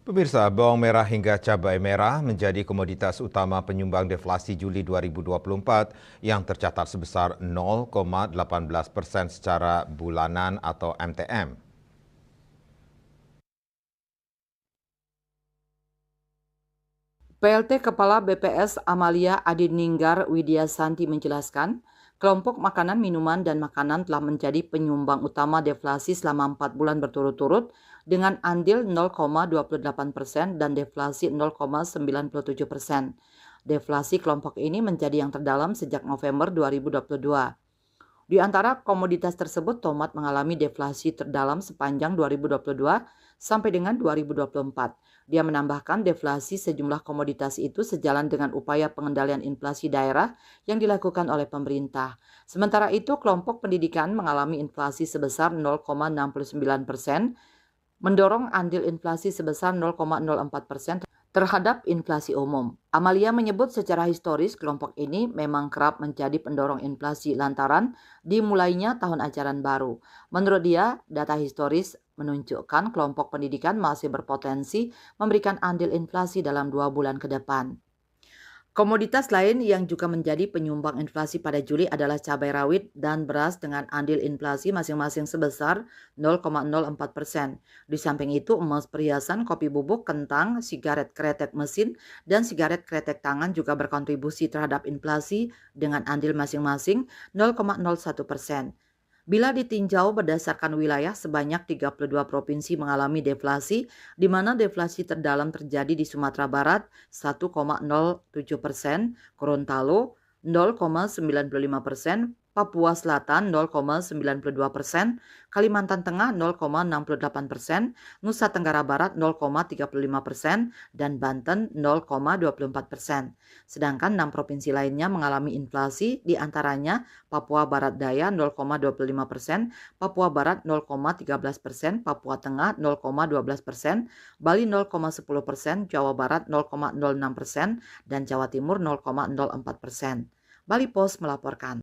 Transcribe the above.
Pemirsa, bawang merah hingga cabai merah menjadi komoditas utama penyumbang deflasi Juli 2024 yang tercatat sebesar 0,18% secara bulanan atau MTM. PLT Kepala BPS Amalia Adininggar Widyasanti menjelaskan, kelompok makanan, minuman, dan makanan telah menjadi penyumbang utama deflasi selama 4 bulan berturut-turut dengan andil 0,28% dan deflasi 0,97%. Deflasi kelompok ini menjadi yang terdalam sejak November 2022. Di antara komoditas tersebut, tomat mengalami deflasi terdalam sepanjang 2022 sampai dengan 2024. Dia menambahkan deflasi sejumlah komoditas itu sejalan dengan upaya pengendalian inflasi daerah yang dilakukan oleh pemerintah. Sementara itu, kelompok pendidikan mengalami inflasi sebesar 0,69%, mendorong andil inflasi sebesar 0,04% terhadap inflasi umum. Amalia menyebut secara historis kelompok ini memang kerap menjadi pendorong inflasi lantaran dimulainya tahun ajaran baru. Menurut dia, data historis menunjukkan kelompok pendidikan masih berpotensi memberikan andil inflasi dalam 2 bulan ke depan. Komoditas lain yang juga menjadi penyumbang inflasi pada Juli adalah cabai rawit dan beras dengan andil inflasi masing-masing sebesar 0,04%. Di samping itu, emas perhiasan, kopi bubuk, kentang, sigaret kretek mesin, dan sigaret kretek tangan juga berkontribusi terhadap inflasi dengan andil masing-masing 0,01%. Bila ditinjau berdasarkan wilayah, sebanyak 32 provinsi mengalami deflasi, di mana deflasi terdalam terjadi di Sumatera Barat 1,07%, Gorontalo 0,95%, Papua Selatan 0,92%, Kalimantan Tengah 0,68%, Nusa Tenggara Barat 0,35%, dan Banten 0,24%. Sedangkan 6 provinsi lainnya mengalami inflasi, di antaranya Papua Barat Daya 0,25%, Papua Barat 0,13%, Papua Tengah 0,12%, Bali 0,10%, Jawa Barat 0,06%, dan Jawa Timur 0,04%. Bali Post melaporkan.